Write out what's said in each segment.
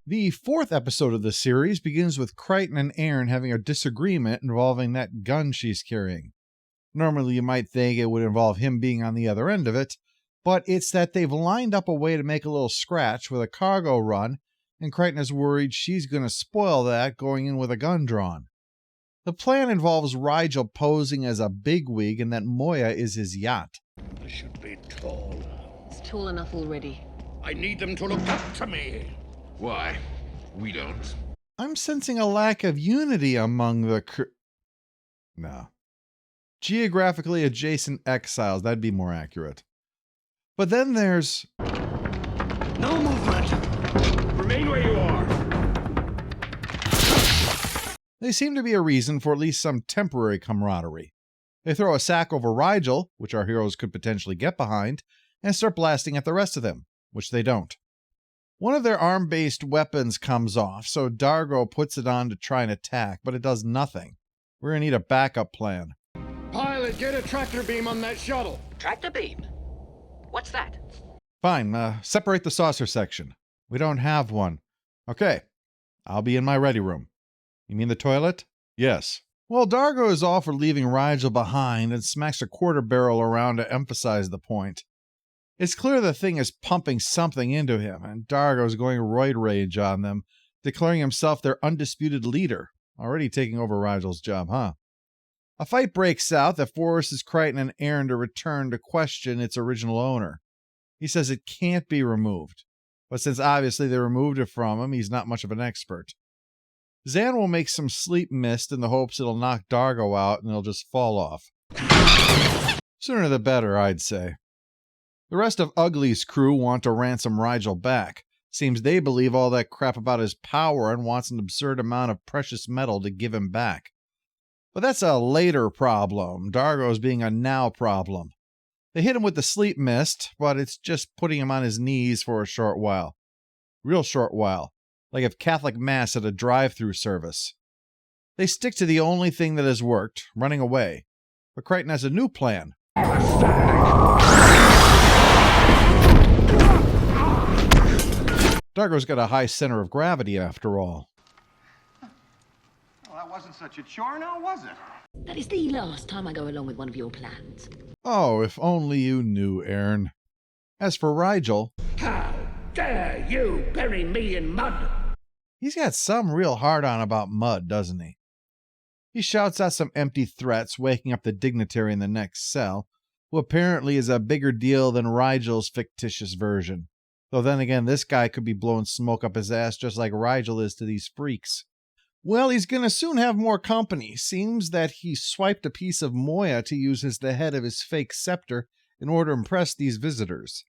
The fourth episode of the series begins with Crichton and Aaron having a disagreement involving that gun she's carrying. Normally you might think it would involve him being on the other end of it, but it's that they've lined up a way to make a little scratch with a cargo run, and Crichton is worried she's going to spoil that going in with a gun drawn. The plan involves Rigel posing as a bigwig and that Moya is his yacht. I should be tall. It's tall enough already. I need them to look up to me. Why? We don't. I'm sensing a lack of unity among the No. Geographically adjacent exiles, that'd be more accurate. But then there's... No movement! Remain where you are! They seem to be a reason for at least some temporary camaraderie. They throw a sack over Rigel, which our heroes could potentially get behind, and start blasting at the rest of them, which they don't. One of their arm-based weapons comes off, so Dargo puts it on to try and attack, but it does nothing. We're going to need a backup plan. Pilot, get a tractor beam on that shuttle. Tractor beam? What's that? Fine, separate the saucer section. We don't have one. Okay, I'll be in my ready room. You mean the toilet? Yes. Well, Dargo is all for leaving Rigel behind and smacks a quarter barrel around to emphasize the point. It's clear the thing is pumping something into him, and Dargo's going roid rage on them, declaring himself their undisputed leader, already taking over Rigel's job, huh? A fight breaks out that forces Crichton and Aaron to return to question its original owner. He says it can't be removed, but since obviously they removed it from him, he's not much of an expert. Zan will make some sleep mist in the hopes it'll knock Dargo out and he'll just fall off. Sooner the better, I'd say. The rest of Ugly's crew want to ransom Rigel back. Seems they believe all that crap about his power and wants an absurd amount of precious metal to give him back. But that's a later problem. Dargo's being a now problem. They hit him with the sleep mist, but it's just putting him on his knees for a short while. Real short while. Like if Catholic Mass at a drive-through service. They stick to the only thing that has worked, running away. But Crichton has a new plan. Dargo's got a high center of gravity after all. Well, that wasn't such a chore now, was it? That is the last time I go along with one of your plans. Oh, if only you knew, Aaron. As for Rigel... How dare you bury me in mud? He's got some real hard-on about mud, doesn't he? He shouts out some empty threats, waking up the dignitary in the next cell, who apparently is a bigger deal than Rigel's fictitious version. Though then again, this guy could be blowing smoke up his ass just like Rigel is to these freaks. Well, he's gonna soon have more company. Seems that he swiped a piece of Moya to use as the head of his fake scepter in order to impress these visitors.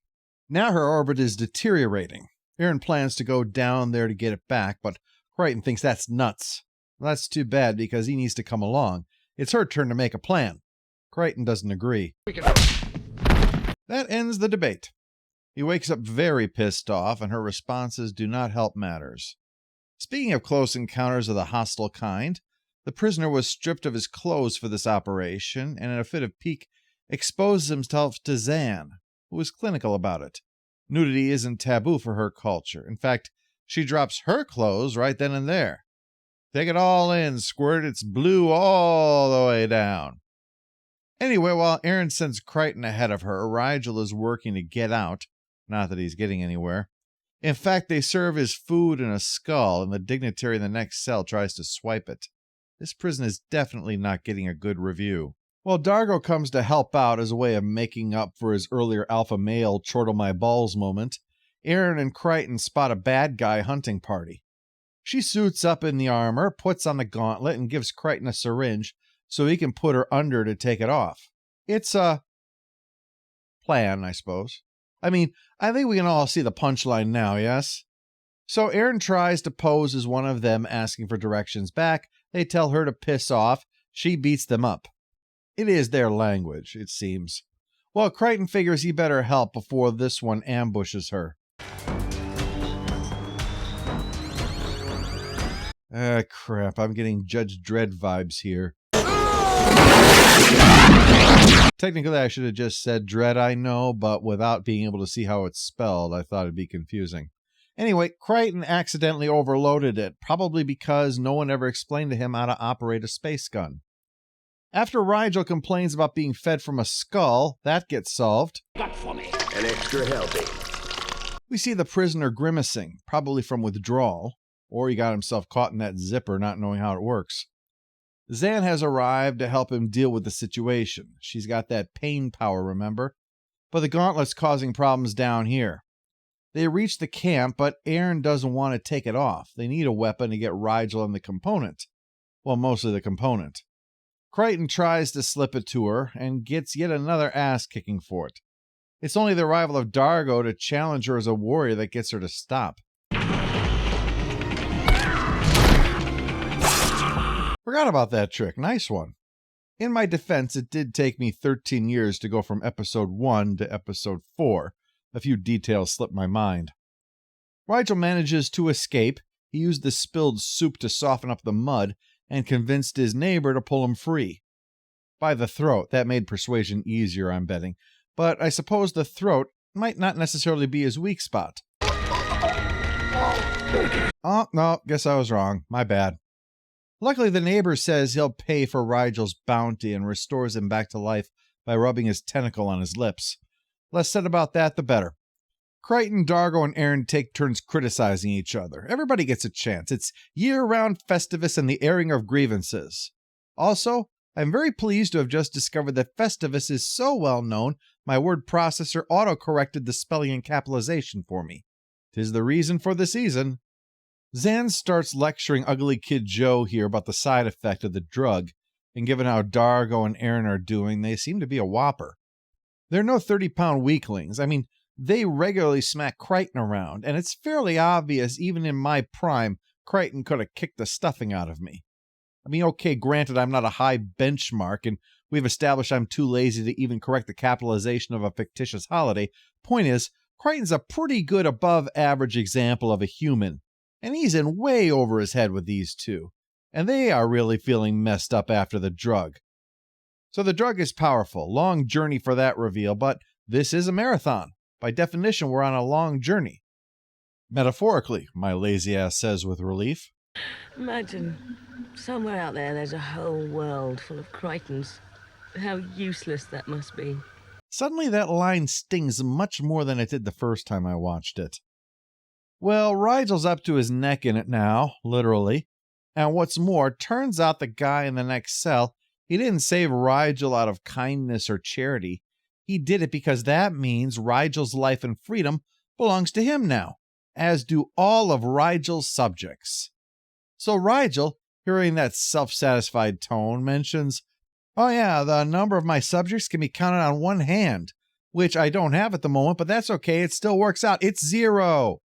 Now her orbit is deteriorating. Aaron plans to go down there to get it back, but Crichton thinks that's nuts. Well, that's too bad because he needs to come along. It's her turn to make a plan. Crichton doesn't agree. That ends the debate. He wakes up very pissed off, and her responses do not help matters. Speaking of close encounters of the hostile kind, the prisoner was stripped of his clothes for this operation, and in a fit of pique, exposed himself to Zan, who was clinical about it. Nudity isn't taboo for her culture. In fact, she drops her clothes right then and there. Take it all in, squirt. It's blue all the way down. Anyway, while Aaron sends Crichton ahead of her, Rigel is working to get out. Not that he's getting anywhere. In fact, they serve his food in a skull, and the dignitary in the next cell tries to swipe it. This prison is definitely not getting a good review. While Dargo comes to help out as a way of making up for his earlier alpha male chortle my balls moment, Aaron and Crichton spot a bad guy hunting party. She suits up in the armor, puts on the gauntlet, and gives Crichton a syringe so he can put her under to take it off. It's a plan, I suppose. I mean, I think we can all see the punchline now, yes? So Aaron tries to pose as one of them asking for directions back. They tell her to piss off. She beats them up. It is their language, it seems. Well, Crichton figures he better help before this one ambushes her. Ah, crap. I'm getting Judge Dredd vibes here. Technically, I should have just said Dredd, I know, but without being able to see how it's spelled, I thought it'd be confusing. Anyway, Crichton accidentally overloaded it, probably because no one ever explained to him how to operate a space gun. After Rigel complains about being fed from a skull, that gets solved. Got for me. An extra helping. We see the prisoner grimacing, probably from withdrawal, or he got himself caught in that zipper not knowing how it works. Zan has arrived to help him deal with the situation. She's got that pain power, remember? But the gauntlet's causing problems down here. They reach the camp, but Aaron doesn't want to take it off. They need a weapon to get Rigel and the component. Well, mostly the component. Crichton tries to slip it to her and gets yet another ass-kicking for it. It's only the arrival of Dargo to challenge her as a warrior that gets her to stop. Forgot about that trick. Nice one. In my defense, it did take me 13 years to go from episode 1 to episode 4. A few details slipped my mind. Rigel manages to escape. He used the spilled soup to soften up the mud and convinced his neighbor to pull him free. By the throat. That made persuasion easier, I'm betting. But I suppose the throat might not necessarily be his weak spot. Oh, no, guess I was wrong. My bad. Luckily, the neighbor says he'll pay for Rigel's bounty and restores him back to life by rubbing his tentacle on his lips. Less said about that, the better. Crichton, Dargo, and Aaron take turns criticizing each other. Everybody gets a chance. It's year-round Festivus and the airing of grievances. Also, I'm very pleased to have just discovered that Festivus is so well known, my word processor auto-corrected the spelling and capitalization for me. 'Tis the reason for the season. Zan starts lecturing Ugly Kid Joe here about the side effect of the drug, and given how Dargo and Aaron are doing, they seem to be a whopper. They're no 30-pound weaklings. I mean, they regularly smack Crichton around, and it's fairly obvious even in my prime, Crichton could have kicked the stuffing out of me. I mean, okay, granted I'm not a high benchmark, and we've established I'm too lazy to even correct the capitalization of a fictitious holiday. Point is, Crichton's a pretty good above-average example of a human, and he's in way over his head with these two, and they are really feeling messed up after the drug. So the drug is powerful. Long journey for that reveal, but this is a marathon. By definition, we're on a long journey. Metaphorically, my lazy ass says with relief. Imagine, somewhere out there there's a whole world full of Crichtons. How useless that must be. Suddenly that line stings much more than it did the first time I watched it. Well, Rigel's up to his neck in it now, literally. And what's more, turns out the guy in the next cell, he didn't save Rigel out of kindness or charity. He did it because that means Rigel's life and freedom belongs to him now, as do all of Rigel's subjects. So Rigel, hearing that self-satisfied tone, mentions, "Oh yeah, the number of my subjects can be counted on one hand, which I don't have at the moment, but that's okay, it still works out. It's 0.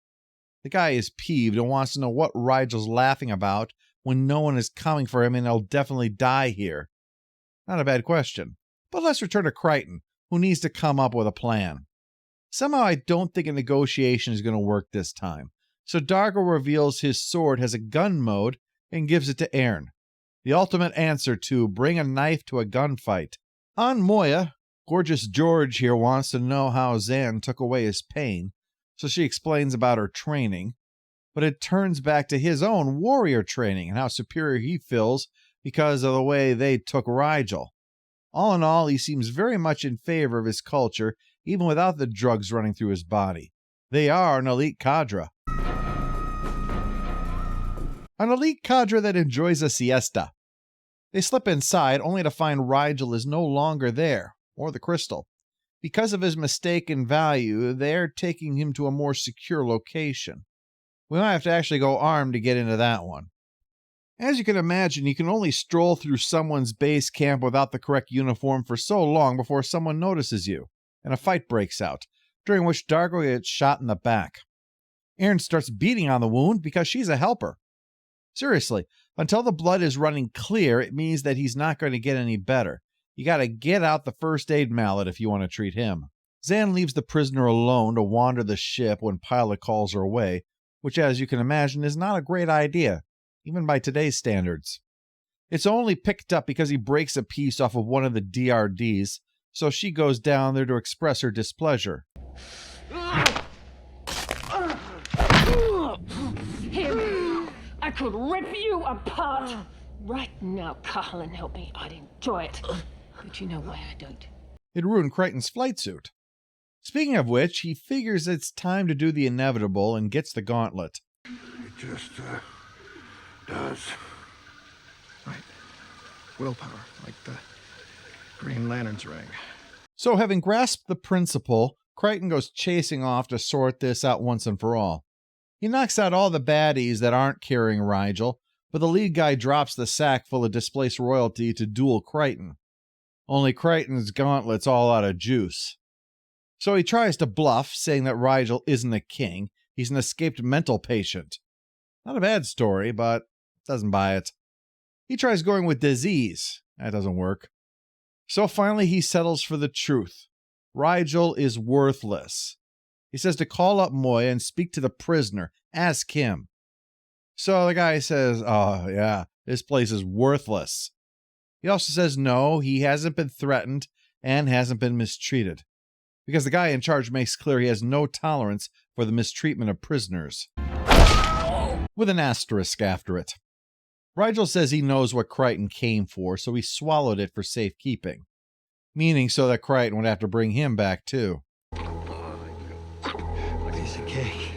The guy is peeved and wants to know what Rigel's laughing about when no one is coming for him and he'll definitely die here. Not a bad question. But let's return to Crichton, who needs to come up with a plan. Somehow I don't think a negotiation is going to work this time, so Dargo reveals his sword has a gun mode and gives it to Aaron. The ultimate answer to bring a knife to a gunfight. On Moya, Gorgeous George here wants to know how Zan took away his pain, so she explains about her training, but it turns back to his own warrior training and how superior he feels because of the way they took Rigel. All in all, he seems very much in favor of his culture, even without the drugs running through his body. They are an elite cadre. An elite cadre that enjoys a siesta. They slip inside only to find Rigel is no longer there, or the crystal. Because of his mistaken value, they're taking him to a more secure location. We might have to actually go armed to get into that one. As you can imagine, you can only stroll through someone's base camp without the correct uniform for so long before someone notices you, and a fight breaks out, during which Dargo gets shot in the back. Aaron starts beating on the wound because she's a helper. Seriously, until the blood is running clear, it means that he's not going to get any better. You gotta get out the first aid mallet if you want to treat him. Zan leaves the prisoner alone to wander the ship when Pilot calls her away, which as you can imagine is not a great idea, even by today's standards. It's only picked up because he breaks a piece off of one of the DRDs, so she goes down there to express her displeasure. could rip you apart right now, Carl, and help me. I'd enjoy it. But you know why I don't. It ruined Crichton's flight suit. Speaking of which, he figures it's time to do the inevitable and gets the gauntlet. It just, does. Right. Willpower, like the Green Lantern's ring. So having grasped the principle, Crichton goes chasing off to sort this out once and for all. He knocks out all the baddies that aren't carrying Rygel, but the lead guy drops the sack full of displaced royalty to duel Crichton. Only Crichton's gauntlet's all out of juice. So he tries to bluff, saying that Rygel isn't a king, he's an escaped mental patient. Not a bad story, but doesn't buy it. He tries going with disease. That doesn't work. So finally he settles for the truth. Rygel is worthless. He says to call up Moya and speak to the prisoner. Ask him. So the guy says, oh yeah, this place is worthless. He also says no, he hasn't been threatened and hasn't been mistreated. Because the guy in charge makes clear he has no tolerance for the mistreatment of prisoners. With an asterisk after it. Rygel says he knows what Crichton came for, so he swallowed it for safekeeping. Meaning so that Crichton would have to bring him back too. Piece of cake.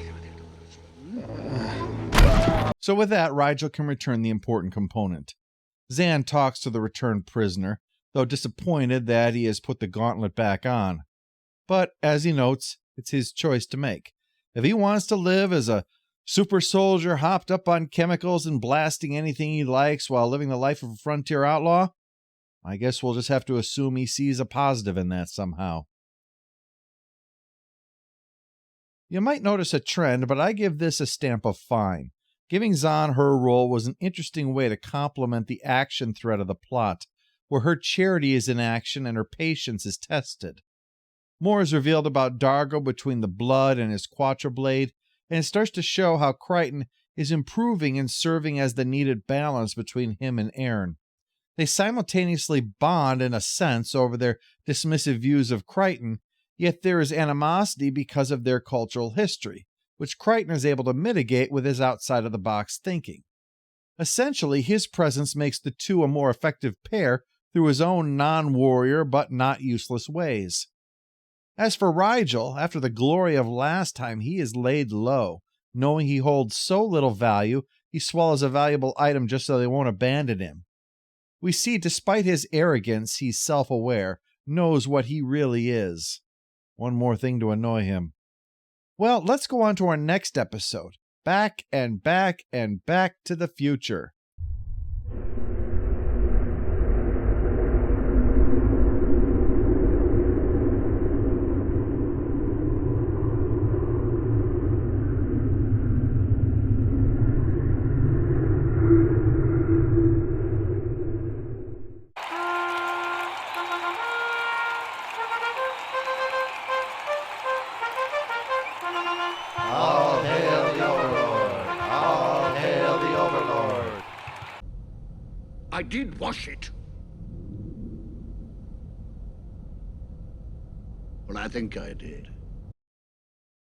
So with that, Rygel can return the important component. Zan talks to the returned prisoner, though disappointed that he has put the gauntlet back on. But, as he notes, it's his choice to make. If he wants to live as a super soldier hopped up on chemicals and blasting anything he likes while living the life of a frontier outlaw, I guess we'll just have to assume he sees a positive in that somehow. You might notice a trend, but I give this a stamp of fine. Giving Zan her role was an interesting way to complement the action thread of the plot, where her charity is in action and her patience is tested. More is revealed about Dargo between the blood and his quattroblade, and it starts to show how Crichton is improving and serving as the needed balance between him and Aaron. They simultaneously bond in a sense over their dismissive views of Crichton, yet there is animosity because of their cultural history, which Crichton is able to mitigate with his outside-of-the-box thinking. Essentially, his presence makes the two a more effective pair through his own non-warrior but not useless ways. As for Rigel, after the glory of last time, he is laid low. Knowing he holds so little value, he swallows a valuable item just so they won't abandon him. We see, despite his arrogance, he's self-aware, knows what he really is. One more thing to annoy him. Well, let's go on to our next episode. Back and back and back to the future. All hail the Overlord! All hail the Overlord! I did wash it. Well, I think I did.